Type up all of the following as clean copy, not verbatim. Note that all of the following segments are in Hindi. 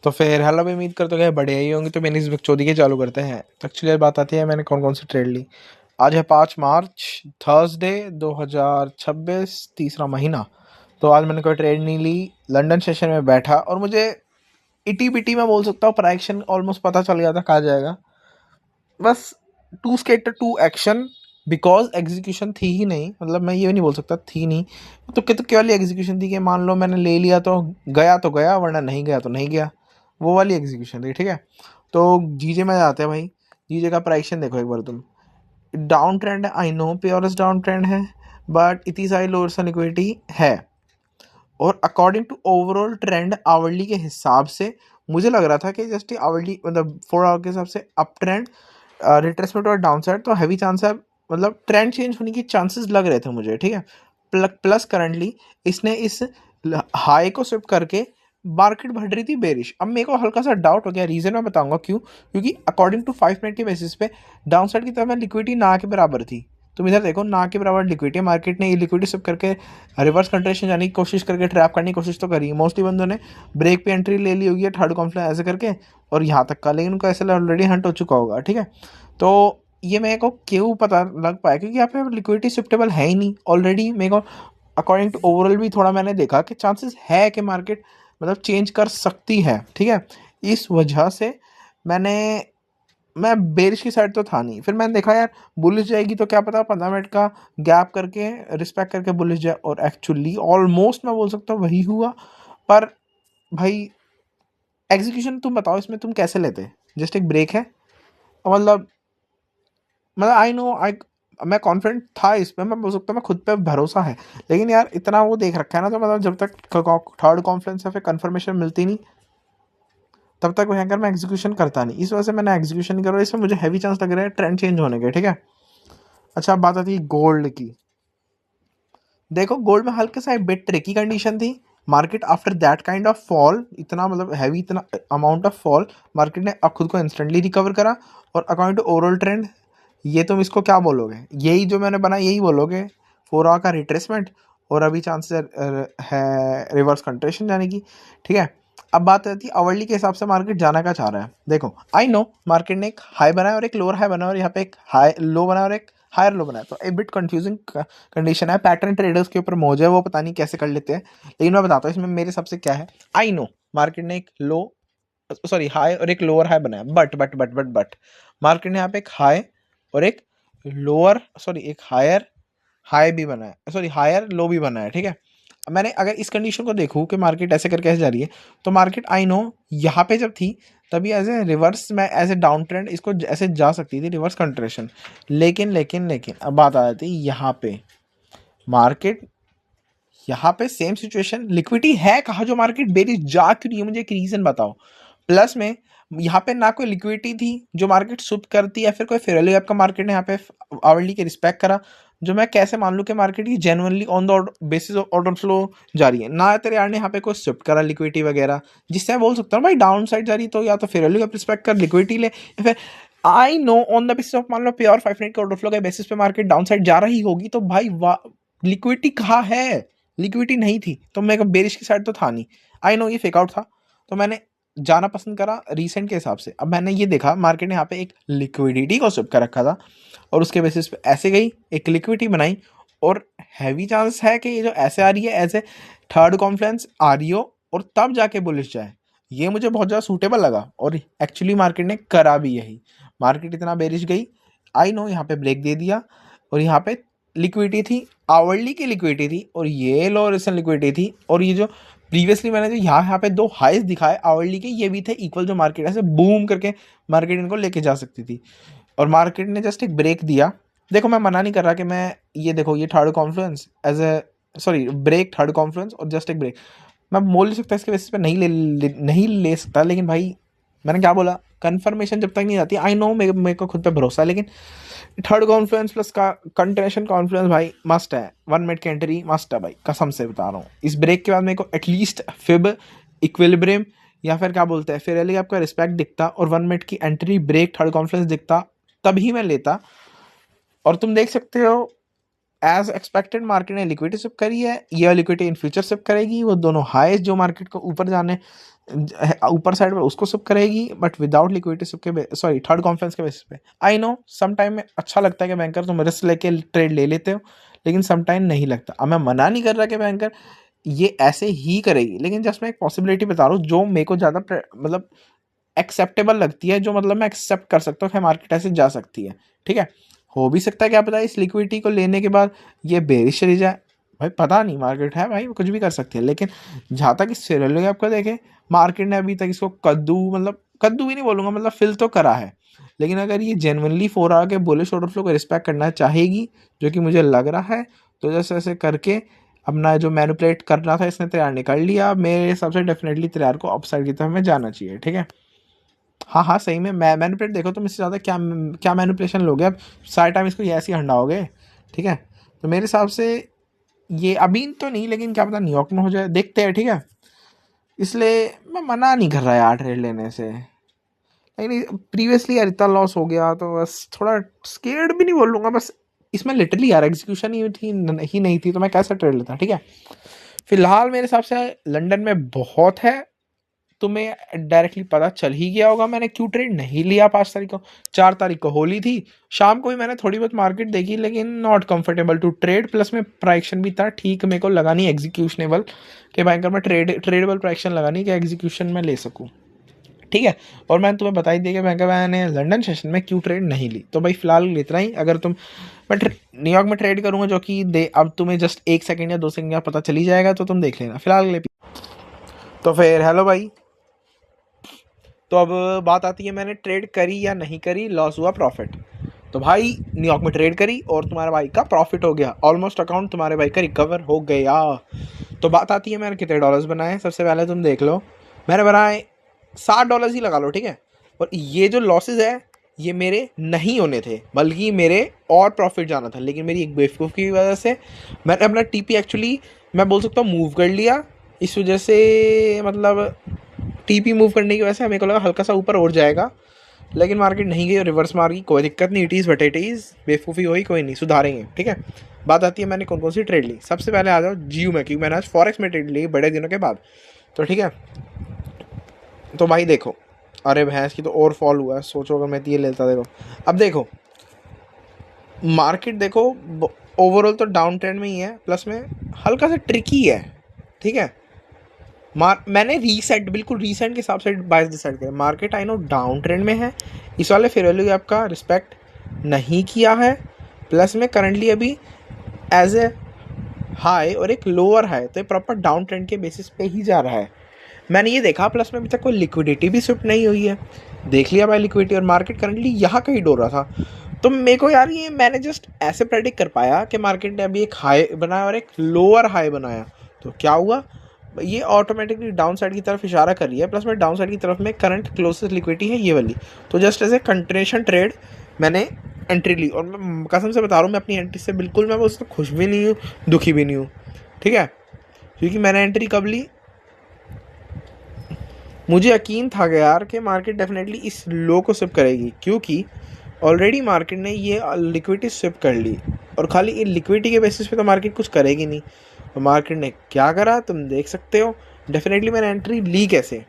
तो फिर हेलो भाई, उम्मीद करते हो बढ़िया ही होंगे। तो मैंने इस बकचोदी के चालू करते हैं। तो एक्चुअली बात आती है मैंने कौन कौन सी ट्रेड ली। आज है 5 मार्च, थर्सडे 2026, तीसरा महीना। तो आज मैंने कोई ट्रेड नहीं ली। लंदन सेशन में बैठा और मुझे इटी बिटी मैं बोल सकता हूँ प्राइक्शन ऑलमोस्ट पता चल गया था कहा जाएगा। बस to skate to action, because execution थी ही नहीं। मतलब मैं ये नहीं बोल सकता थी नहीं, तो तुक्के वाली एग्जीक्यूशन थी कि मान लो मैंने ले लिया तो गया, वरना नहीं गया तो नहीं गया। वो वाली एग्जीक्यूशन थी, ठीक है। तो जीजे में जाते हैं भाई। जीजे का प्राइक्शन देखो एक बार तुम। डाउन ट्रेंड है, I know purest down trend है, बट इतनी सारी लोअर सन लिक्विडिटी है। और according to overall trend hourly के हिसाब से मुझे लग रहा था कि जस्ट आवरली मतलब 4 आवर के हिसाब से अप ट्रेंड, रिट्रेसमेंट और डाउन साइड तो हैवी चांस है। मतलब ट्रेंड चेंज होने की चांसेस लग रहे थे मुझे, ठीक है। प्लस करंटली इसने इस हाई को स्विप करके मार्केट बढ़ रही थी बेरिश। अब मेरे को हल्का सा डाउट हो गया, रीजन मैं बताऊंगा क्यों। क्योंकि अकॉर्डिंग टू 5 मिनट के बेसिस पे डाउन साइड की तरफ लिक्विडिटी ना के बराबर थी। तुम इधर देखो, ना के बराबर लिक्विडिटी, मार्केट ने ये लिक्विडिटी स्विप करके रिवर्स कंट्रेशन जाने की कोशिश करके ट्रैप करने की कोशिश तो करी। मोस्टली बंदों ने ब्रेक पे एंट्री ले ली होगी है थर्ड कॉन्फ्लेक्स ऐसे करके, और यहाँ तक का, लेकिन उनका ऐसे ऑलरेडी हंट हो चुका होगा, ठीक है। तो ये मेरे को क्यों पता लग पाया, क्योंकि यहाँ पे लिक्विडिटी शिफ्टेबल है ही नहीं ऑलरेडी। मेरे को अकॉर्डिंग टू ओवरऑल भी थोड़ा मैंने देखा कि चांसेस है कि मार्केट मतलब चेंज कर सकती है, ठीक है। इस वजह से मैं बेरिश की साइड तो था नहीं। फिर मैंने देखा यार बुलिश जाएगी तो क्या पता 15 मिनट का गैप करके रिस्पेक्ट करके बुलिश जाए, और एक्चुअली ऑलमोस्ट मैं बोल सकता हूँ वही हुआ। पर भाई एग्जीक्यूशन तुम बताओ, इसमें तुम कैसे लेते? जस्ट एक ब्रेक है, मतलब आई नो आई, मैं कॉन्फिडेंट था इसमें, मैं बोल सकता हूँ मैं खुद पे भरोसा है। लेकिन यार इतना वो देख रखा है ना, तो मतलब जब तक थर्ड कॉन्फ्रेंस या फिर कंफर्मेशन मिलती नहीं तब तक भयंकर मैं एग्जीक्यूशन करता नहीं। इस वजह से मैंने एग्जीक्यूशन नहीं करा। इसमें मुझे हैवी चांस लग रहा है ट्रेंड चेंज होने के, ठीक है। अच्छा, अब बात आती है गोल्ड की। देखो गोल्ड में हल्के सा बिट ट्रिकी कंडीशन थी। Market after that kind of fall, इतना मतलब हैवी, इतना अमाउंट ऑफ फॉल, मार्केट ने अब खुद को इंस्टेंटली रिकवर करा। और अकॉर्डिंग टू ओवरऑल ट्रेंड, ये तुम इसको क्या बोलोगे, यही जो मैंने बना यही बोलोगे 4 आवर का रिट्रेसमेंट, और अभी चांसेस है रिवर्स कंट्रेशन जाने की, ठीक है। अब बात आती है आवरली के हिसाब से मार्केट जाना क्या चाह रहा है। देखो आई नो मार्केट ने एक हाई बनाया और एक लोअर हाई बनाया, और यहाँ पे एक हाई लो बनाया और एक हायर लो बनाया, तो एक बिट कंफ्यूजिंग कंडीशन है। पैटर्न ट्रेडर्स के ऊपर मौज है, वो पता नहीं कैसे कर लेते हैं। लेकिन मैं बताता हूँ इसमें मेरे हिसाब से क्या है। आई नो मार्केट ने एक लो, सॉरी हाई और एक लोअर हाई बनाया, बट मार्केट ने यहाँ पे एक हाई और एक लोअर, सॉरी एक हायर हाई भी बनाया, सॉरी हायर लो भी बनाया, ठीक है। अब मैंने अगर इस कंडीशन को देखूँ कि मार्केट ऐसे करके ऐसे जा रही है, तो मार्केट आई नो यहाँ पे जब थी तभी एज ए रिवर्स में एज ए डाउन ट्रेंड इसको ऐसे जा सकती थी, रिवर्स कंट्रेशन। लेकिन अब बात आ जाती है यहाँ पे। मार्केट यहाँ पे सेम सिचुएशन, लिक्विडिटी है कहाँ जो मार्केट बेरिश जा क्यों रही है, मुझे एक रीजन बताओ। प्लस में यहाँ पे ना कोई लिक्विडिटी थी जो मार्केट सुप करती, या फिर कोई फेयर वैल्यू गैप का मार्केट ने यहाँ पे आवरली के रिस्पेक्ट करा। जो मैं कैसे मान लूँ कि मार्केट की genuinely on the basis of order flow जा रही है, ना तेरे यार ने यहाँ पे कोई शिफ्ट करा लिक्विडिटी वगैरह, जिससे मैं बोल सकता हूँ भाई डाउन साइड जा रही तो या तो फेयर वैल्यू गैप रिस्पेक्ट कर लिक्विडिटी ले, या फिर I know on the basis of मान लो प्योर 5 मिनट के ऑर्डर फ्लो के बेसिस पे मार्केट डाउन साइड जा रही होगी, तो भाई लिक्विडिटी कहाँ है? लिक्विडिटी नहीं थी तो मैं बेरिश की साइड तो था नहीं। आई नो ये फेक आउट था, तो मैंने जाना पसंद करा रीसेंट के हिसाब से। अब मैंने ये देखा मार्केट ने यहाँ पे एक लिक्विडिटी को स्विप कर रखा था, और उसके बेसिस पे ऐसे गई, एक लिक्विडिटी बनाई, और हैवी चांस है कि ये जो ऐसे आ रही है ऐसे थर्ड कॉन्फ्लेंस आ रही हो और तब जाके बुलिश जाए। ये मुझे बहुत ज़्यादा सूटेबल लगा, और एक्चुअली मार्केट ने करा भी यही। मार्केट इतना बेरिश गई, आई नो यहाँ पे ब्रेक दे दिया, और यहाँ पे लिक्विडिटी थी, आवरली की लिक्विडिटी थी, और ये लो रिसेंट लिक्विडिटी थी। और ये जो प्रीवियसली मैंने जो यहाँ पे 2 हाइज दिखाए आवरली के, ये भी थे इक्वल, जो मार्केट ऐसे बूम करके मार्केट इनको लेके जा सकती थी। और मार्केट ने जस्ट एक ब्रेक दिया। देखो मैं मना नहीं कर रहा कि मैं, ये देखो ये third confluence as a, sorry break third confluence और जस्ट एक ब्रेक, मैं बोल नहीं सकता इसके बेसिस पे नहीं ले सकता। लेकिन भाई मैंने क्या बोला, कंफर्मेशन जब तक नहीं आती, आई नो मेरे को खुद पे भरोसा है, लेकिन थर्ड कॉन्फ्लुएंस प्लस का कंटिन्यूएशन कॉन्फ्लुएंस भाई मस्ट है। 1 मिनट की एंट्री मस्ट है भाई, कसम से बता रहा हूँ। इस ब्रेक के बाद मेरे को एटलीस्ट फिब इक्विलिब्रियम या फिर क्या बोलते हैं फिर एली आपका रिस्पेक्ट दिखता, और 1 मिनट की एंट्री ब्रेक थर्ड कॉन्फ्लुएंस दिखता, तभी मैं लेता। और तुम देख सकते हो एज एक्सपेक्टेड मार्केट ने लिक्विडिटी शिफ्ट करी है, ये लिक्विडिटी इन फ्यूचर शिफ्ट करेगी, वो दोनों हाईज जो मार्केट को ऊपर जाने ऊपर साइड पे उसको शिफ्ट करेगी, बट विदाउट लिक्विडिटी शिफ्ट के सॉरी थर्ड कॉन्फ्रेंस के बेसिस पे। आई नो सम टाइम में अच्छा लगता है कि बैंकर तुम रिस्क लेके ट्रेड ले लेते हो, लेकिन सम टाइम नहीं लगता। अब मैं मना नहीं कर रहा कि बैंकर ये ऐसे ही करेगी, लेकिन जस्ट मैं एक पॉसिबिलिटी बता रहा हूँ जो मेरे को ज़्यादा मतलब एक्सेप्टेबल लगती है, जो मतलब मैं एक्सेप्ट कर सकता हूँ कि मार्केट ऐसे जा सकती है। ठीक है, हो भी सकता है क्या पता इस लिक्विडिटी को लेने के बाद ये बेरिश चली जाए, भाई पता नहीं, मार्केट है भाई, कुछ भी कर सकती है। लेकिन जहाँ तक इस सिनेरियो आपको देखें, मार्केट ने अभी तक इसको कद्दू, मतलब कद्दू भी नहीं बोलूँगा, मतलब फिल तो करा है। लेकिन अगर ये जेन्युइनली 4 आवर के बुलिश ऑर्डर फ्लो को रिस्पेक्ट करना चाहेगी, जो कि मुझे लग रहा है, तो जैसे ऐसे करके अपना जो मैनिपुलेट करना था इसने तैयार निकाल लिया। मेरे हिसाब से डेफिनेटली तैयार को अपसाइड की तरफ में जाना चाहिए। ठीक है, हाँ हाँ सही में मैनिपुलेट देखो तुम, इससे ज़्यादा क्या क्या मैनिपुलेशन लोगे अब, सारे टाइम इसको ये ऐसे ही हंडाओगे। ठीक है, तो मेरे हिसाब से ये अभी तो नहीं, लेकिन क्या पता न्यूयॉर्क में हो जाए, देखते हैं। ठीक है, इसलिए मैं मना नहीं कर रहा यार ट्रेड लेने से, लेकिन प्रीवियसली यार इतना लॉस हो गया तो बस थोड़ा स्केर्ड भी नहीं बोलूँगा, बस इसमें लिटरली यार एग्जीक्यूशन ही नहीं थी, तो मैं कैसे ट्रेड लेता। ठीक है, फिलहाल मेरे हिसाब से लंदन में बहुत है, तुम्हें डायरेक्टली पता चल ही गया होगा मैंने क्यों ट्रेड नहीं लिया 5 तारीख को। 4 तारीख को होली थी, शाम को भी मैंने थोड़ी बहुत मार्केट देखी, लेकिन not comfortable to trade, plus में प्राइक्शन भी था ठीक, मेरे को लगा नहीं एग्जीक्यूशनेबल के बैंकर में ट्रेडेबल प्राइक्शन लगा नहीं कि एग्जीक्यूशन में ले सकूँ। ठीक है, और मैंने तुम्हें बता ही दिया कि बैंकर मैंने लंदन सेशन में क्यों ट्रेड नहीं ली। तो भाई फिलहाल इतना ही। अगर तुम मैं न्यूयॉर्क में ट्रेड करूँगा, जो कि अब तुम्हें जस्ट 1 सेकंड या 2 सेकंड का पता चली जाएगा, तो तुम देख लेना। फिलहाल ले तो फिर हेलो भाई, तो अब बात आती है मैंने ट्रेड करी या नहीं करी, लॉस हुआ प्रॉफिट। तो भाई न्यूयॉर्क में ट्रेड करी और तुम्हारे भाई का प्रॉफिट हो गया, ऑलमोस्ट अकाउंट तुम्हारे भाई का रिकवर हो गया। तो बात आती है मैंने कितने डॉलर्स बनाए। सबसे पहले तुम देख लो, मैंने बनाए $60 ही लगा लो। ठीक है, और ये जो लॉसेज है ये मेरे नहीं होने थे, बल्कि मेरे और प्रॉफिट जाना था, लेकिन मेरी एक बेवकूफ़ की वजह से मैंने अपना टीपी एक्चुअली मैं बोल सकता हूँ मूव कर लिया। इस वजह से मतलब टीपी मूव करने की वजह से मेरे को लगा हल्का सा ऊपर और जाएगा, लेकिन मार्केट नहीं गई और रिवर्स मार गई। कोई दिक्कत नहीं, it is but it is, बेवकूफ़ी हुई कोई नहीं, सुधारेंगे। ठीक है, बात आती है मैंने कौन कौन सी ट्रेड ली। सबसे पहले आ जाओ जियो में, क्योंकि मैंने आज फॉरेक्स में ट्रेड ली बड़े दिनों के बाद। तो ठीक है, तो भाई देखो, अरे भैंस की तो और फॉल हुआ है, सोचो अगर मैं ये लेता। देखो अब देखो मार्केट, देखो ओवरऑल तो डाउन ट्रेंड में ही है, प्लस में हल्का सा ट्रिकी है। ठीक है, मैंने रीसेट, बिल्कुल रीसेंट के हिसाब से बाइस डिसाइड किया। Market I know down trend में है, इस वाले फेयर वैल्यू गैप का रिस्पेक्ट नहीं किया है, प्लस में करंटली अभी एज ए हाई और एक लोअर हाई, तो ये प्रॉपर डाउन ट्रेंड के बेसिस पे ही जा रहा है। मैंने ये देखा, प्लस में अभी तक कोई लिक्विडिटी भी शिफ्ट नहीं हुई है, देख लिया भाई लिक्विडिटी, और मार्केट करंटली यहाँ कहीं डोल रहा था। तो मेरे को यार ये मैंने जस्ट ऐसे प्रेडिक्ट कर पाया कि मार्केट ने अभी एक हाई बनाया और एक लोअर हाई बनाया, तो क्या हुआ, ये ऑटोमेटिकली डाउन साइड की तरफ इशारा कर रही है, प्लस में डाउन साइड की तरफ में करंट क्लोजेस्ट लिक्विडिटी है ये वाली। तो just as a continuation trade मैंने एंट्री ली, और मैं कसम से बता रहा हूँ मैं अपनी एंट्री से बिल्कुल मैं उससे खुश भी नहीं हूँ, दुखी भी नहीं हूँ। ठीक है, क्योंकि मैंने एंट्री कब ली, मुझे यकीन था कि यार कि मार्केट डेफिनेटली इस लो को स्विप करेगी, क्योंकि ऑलरेडी मार्केट ने ये लिक्विडिटी स्विप कर ली, और खाली इन लिक्विडिटी के बेसिस पे तो मार्केट कुछ करेगी नहीं। तो मार्केट ने क्या करा तुम देख सकते हो। डेफिनेटली मैंने एंट्री ली कैसे,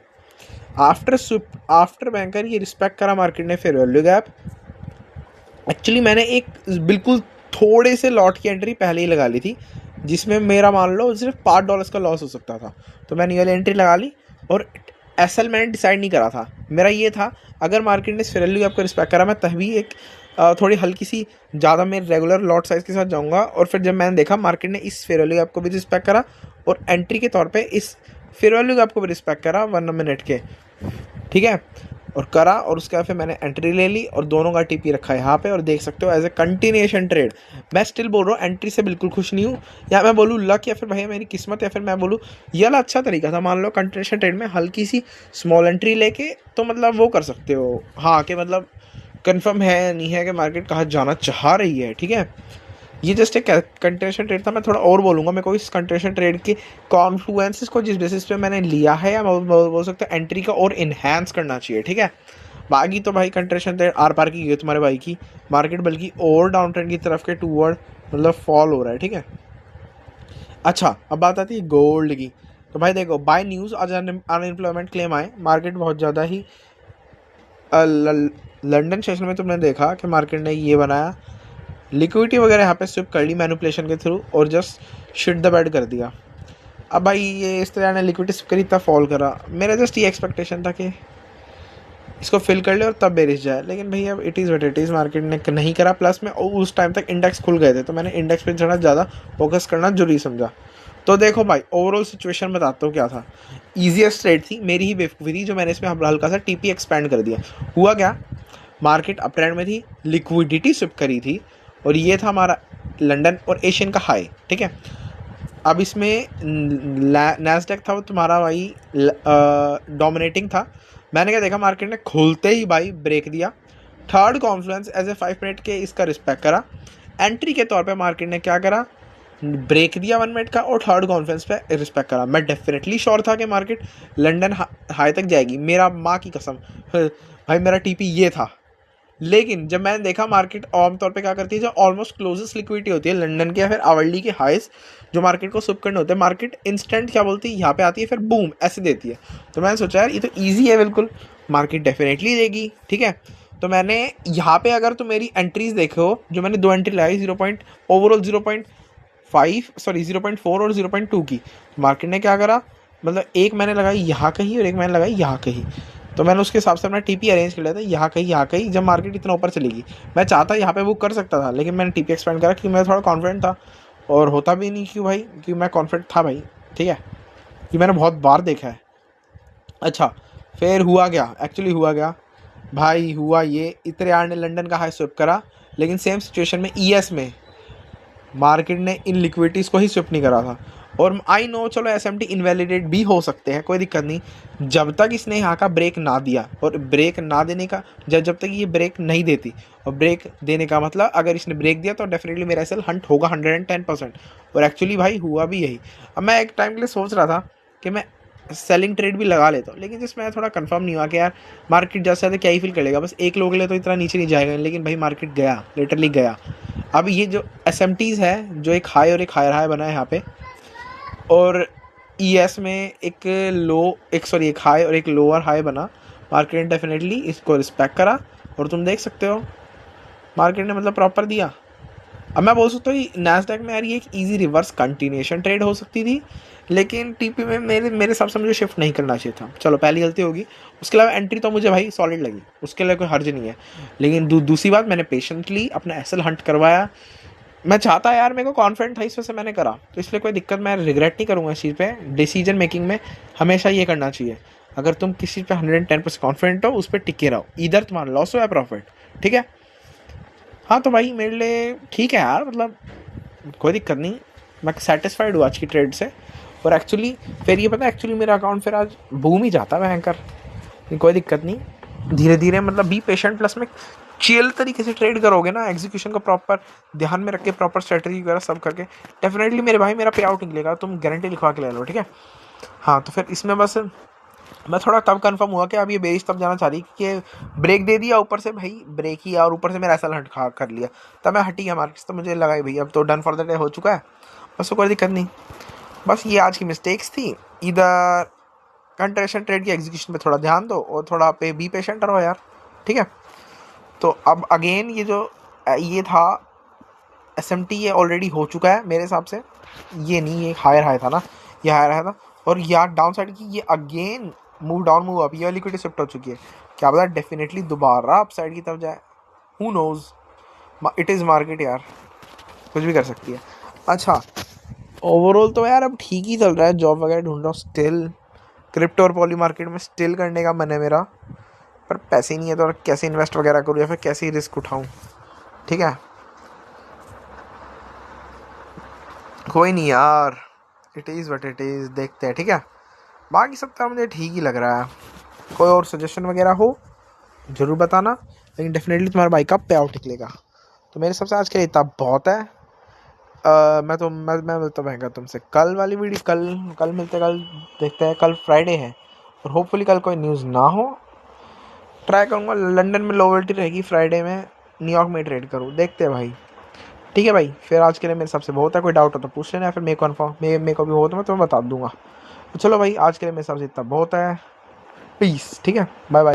आफ्टर बैंकर ये रिस्पेक्ट करा मार्केट ने फेयर वैल्यू गैप। एक्चुअली मैंने एक बिल्कुल थोड़े से लॉट की एंट्री पहले ही लगा ली थी, जिसमें मेरा मान लो सिर्फ $5 का लॉस हो सकता था, तो मैंने ये वाली एंट्री लगा ली। और एसएल मैंने डिसाइड नहीं करा था, मेरा ये था अगर मार्केट ने फेयर वैल्यू गैप को रिस्पेक्ट करा, मैं तभी एक थोड़ी हल्की सी ज़्यादा मैं रेगुलर लॉट साइज़ के साथ जाऊँगा। और फिर जब मैंने देखा मार्केट ने इस फेयर वैल्यू गैप को भी रिस्पेक्ट करा और एंट्री के तौर पे इस फेयर वैल्यू गैप को भी रिस्पेक्ट करा 1 मिनट के, ठीक है, और करा, और उसके बाद फिर मैंने एंट्री ले ली और दोनों का टीपी रखा है यहाँ पे, और देख सकते हो एज ए कंटिन्यूएशन ट्रेड। मैं स्टिल बोल रहा हूँ एंट्री से बिल्कुल खुश नहीं हूँ, या मैं बोलूँ लक, या फिर भैया मेरी किस्मत, या फिर मैं बोलूँ ये वाला अच्छा तरीका था। मान लो कंटिन्यूएशन ट्रेड में हल्की सी स्मॉल एंट्री लेके तो मतलब वो कर सकते हो, हाँ, कि मतलब कन्फर्म है नहीं है कि मार्केट कहाँ जाना चाह रही है। ठीक है, ये जस्ट एक कंटिन्यूएशन ट्रेड था। मैं थोड़ा और बोलूँगा, मेरे को इस कंटिन्यूएशन ट्रेड के कॉन्फ्लुएंसेस को जिस बेसिस पे मैंने लिया है, या बोल सकते हैं एंट्री का और इन्हेंस करना चाहिए। ठीक है, बाकी तो भाई कंटिन्यूएशन ट्रेड आर पार की गई तुम्हारे भाई की, मार्केट बल्कि और डाउन ट्रेंड की तरफ के टूवर्ड मतलब फॉल हो रहा है, ठीक है। अच्छा, अब बात आती है गोल्ड की। तो भाई देखो, बाय न्यूज़ आज अनएम्प्लॉयमेंट क्लेम आए, मार्केट बहुत ज़्यादा ही लंदन सेशन में तुमने देखा कि मार्केट ने ये बनाया, लिक्विडिटी वगैरह यहाँ पे स्विप कर ली मैनिपुलेशन के थ्रू और जस्ट शिट द बेड कर दिया। अब भाई ये इस तरह ने लिक्विडिटी स्विप करी, इतना फॉल करा, मेरा जस्ट ये एक्सपेक्टेशन था कि इसको फिल कर ले और तब बेरिश जाए, लेकिन भाई अब it is what it is, market ने नहीं करा। प्लस में उस टाइम तक इंडेक्स खुल गए थे, तो मैंने इंडेक्स पे थोड़ा ज़्यादा फोकस करना जरूरी समझा। तो देखो भाई, ओवरऑल सिचुएशन बताता हूँ क्या था। ईजीएस्ट ट्रेड थी, मेरी ही बेवकूफ़ी थी जो मैंने इसमें हल्का सा टीपी एक्सपेंड कर दिया। हुआ क्या, मार्केट अप ट्रेंड में थी, लिक्विडिटी स्विप करी थी, और ये था हमारा लंदन और एशियन का हाई, ठीक है। अब इसमें नैस्डैक था वो तुम्हारा भाई डोमिनेटिंग था। मैंने क्या देखा, मार्केट ने खुलते ही भाई ब्रेक दिया, third confluence as a 5 minute के इसका रिस्पेक्ट करा। एंट्री के तौर पे मार्केट ने क्या करा, ब्रेक दिया 1 मिनट का और थर्ड कॉन्फ्रेंस पे रिस्पेक्ट करा। मैं डेफिनेटली श्योर था कि मार्केट लंदन हाई तक जाएगी, मेरा माँ की कसम भाई, मेरा टीपी ये था। लेकिन जब मैंने देखा मार्केट आमतौर पे क्या करती है, जो ऑलमोस्ट क्लोजेस्ट लिक्विडिटी होती है लंदन के या फिर आवरली के हाईस जो मार्केट को स्विप करने होते हैं, मार्केट इंस्टेंट क्या बोलती है, यहाँ पे आती है फिर बूम ऐसे देती है। तो मैंने सोचा यार ये तो ईजी है बिल्कुल, मार्केट डेफिनेटली देगी, ठीक है। तो मैंने यहाँ पे, अगर तुम मेरी एंट्रीज देखो, जो मैंने 2 एंट्री लगाई, ओवरऑल 0.4 और 0.2 की, मार्केट ने क्या करा, मतलब एक मैंने लगाई यहाँ कहीं और एक मैंने लगाई यहाँ कहीं। तो मैंने उसके हिसाब से अपना टीपी अरेंज कर लिया था, यहाँ कहीं जब मार्केट इतना ऊपर चलेगी। मैं चाहता यहाँ पे बुक कर सकता था, लेकिन मैंने टीपी एक्सपेंड करा क्योंकि मैं थोड़ा कॉन्फिडेंट था, और होता भी नहीं क्यों भाई, क्योंकि मैं कॉन्फिडेंट था भाई, ठीक है। ये मैंने बहुत बार देखा है। अच्छा, फिर हुआ क्या, एक्चुअली हुआ क्या भाई, हुआ ये, इतने यार ने लंदन का हाई स्विप करा, लेकिन सेम सिचुएशन में ईएस में मार्केट ने इन लिक्विडिटीज़ को ही स्विप नहीं करा था। और आई नो, चलो एसएमटी इनवैलिडेट भी हो सकते हैं, कोई दिक्कत नहीं, जब तक इसने यहाँ का ब्रेक ना दिया। और ब्रेक ना देने का, जब तक ये ब्रेक नहीं देती, और ब्रेक देने का मतलब अगर इसने ब्रेक दिया तो डेफिनेटली मेरा एसएल हंट होगा 110%। और एक्चुअली भाई हुआ भी यही। अब मैं एक टाइम के लिए सोच रहा था कि मैं सेलिंग ट्रेड भी लगा लेता हूँ, लेकिन जिसमें थोड़ा कंफर्म नहीं हुआ कि यार मार्केट जैसे ज़्यादा क्या ही फील करेगा, बस एक लोग के लिए तो इतना नीचे नहीं जाएगा। लेकिन भाई मार्केट गया, लिटरली गया। अब ये जो एसएमटीज़ है, जो एक हाई और एक हायर हाई बना है यहाँ पे, और ईएस में एक हाई और एक लोअर हाई बना, मार्केट ने डेफिनेटली इसको रिस्पेक्ट करा। और तुम देख सकते हो मार्केट ने मतलब प्रॉपर दिया। अब मैं बोल सकता हूँ नैस्डैक में यार ये एक इजी रिवर्स कंटिन्यूएशन ट्रेड हो सकती थी, लेकिन टीपी में मेरे हिसाब से मुझे शिफ्ट नहीं करना चाहिए था। चलो पहली गलती होगी। उसके अलावा एंट्री तो मुझे भाई सॉलिड लगी, उसके लिए कोई हर्ज नहीं है। लेकिन दूसरी बात, मैंने पेशेंटली अपना एसएल हंट करवाया। मैं चाहता यार, मेरे को कॉन्फिडेंट था इस वजह से मैंने करा, तो इसलिए कोई दिक्कत, मैं रिग्रेट नहीं करूँगा इस चीज़ पे। डिसीजन मेकिंग में हमेशा ये करना चाहिए, अगर तुम किसी चीज़ पे 110% कॉन्फिडेंट हो, उस पर टिके रहो, इधर तुम्हारा लॉस हो या प्रॉफिट, ठीक है। हाँ तो भाई मेरे लिए ठीक है यार, मतलब कोई दिक्कत नहीं, मैं सेटिस्फाइड हूँ आज की ट्रेड से। और एक्चुअली फिर ये पता है, एक्चुअली मेरा अकाउंट फिर आज बूम ही जाता है भयंकर, कोई दिक्कत नहीं, धीरे धीरे मतलब बी पेशेंट। प्लस में चिल तरीके से ट्रेड करोगे ना, एग्जीक्यूशन को प्रॉपर ध्यान में रख के, प्रॉपर स्ट्रेटजी वगैरह सब करके, डेफिनेटली मेरे भाई मेरा पे आउट निकलेगा, तुम गारंटी लिखवा के ले लो, ठीक है। हाँ तो फिर इसमें बस मैं थोड़ा तब कंफर्म हुआ कि अब ये बेरिश तब जाना चाह रही कि ब्रेक दे दिया ऊपर से भाई, ब्रेक ही, और ऊपर से मेरा ऐसा हट खा कर लिया, तब मैं हटी गया मार्केट। तो मुझे लगा भाई अब तो डन फॉर द डे हो चुका है, बस तो कोई दिक्कत नहीं। बस ये आज की मिस्टेक्स थी। इधर कंट्रेशन ट्रेड की एग्जीक्यूशन पे थोड़ा ध्यान दो, और थोड़ा पे बी पेशेंट रहो यार, ठीक है। तो अब अगेन ये था एसएमटी, ये ऑलरेडी हो चुका है मेरे हिसाब से, ये नहीं, ये हायर हाई था ना, ये हायर हाई था। और यार डाउन साइड की ये again move down move up, ये लिक्विडिटी शिफ्ट हो चुकी है, क्या पता डेफिनेटली दोबारा अप साइड की तरफ जाए, who knows, it is market यार, कुछ भी कर सकती है। अच्छा, ओवरऑल तो यार अब ठीक ही चल रहा है, जॉब वगैरह ढूंढ रहा हूँ स्टिल, क्रिप्टो और पॉली मार्केट में स्टिल करने का मन है मेरा, पर पैसे ही नहीं है, तो कैसे इन्वेस्ट वगैरह करूँ या फिर कैसे रिस्क उठाऊँ, ठीक है। कोई नहीं यार, it is what it is, देखते हैं, ठीक है। बाकी सब तो मुझे ठीक ही लग रहा है। कोई और सजेशन वगैरह हो ज़रूर बताना, लेकिन डेफिनेटली तुम्हारा बाइक का पे आउट निकलेगा। तो मेरे सबसे आज के लिए इतना बहुत है। मैं मिलता हूँ तुमसे कल वाली वीडियो, कल मिलते, कल देखते हैं, कल फ्राइडे है, और होपफुली कल कोई न्यूज़ ना हो। ट्राई करूँगा लंदन में लो वोल्टी रहेगी फ्राइडे में, न्यूयॉर्क में ट्रेड करूँ, देखते हैं भाई, ठीक है भाई, फिर आज के लिए मेरे हिसाब से बहुत है। कोई डाउट हो तो पूछ लेना, फिर मेरे को भी हो तो मैं तुम्हें बता दूंगा। तो चलो भाई, आज के लिए मेरे हिसाब से इतना बहुत है। पीस। ठीक है, बाय बाय।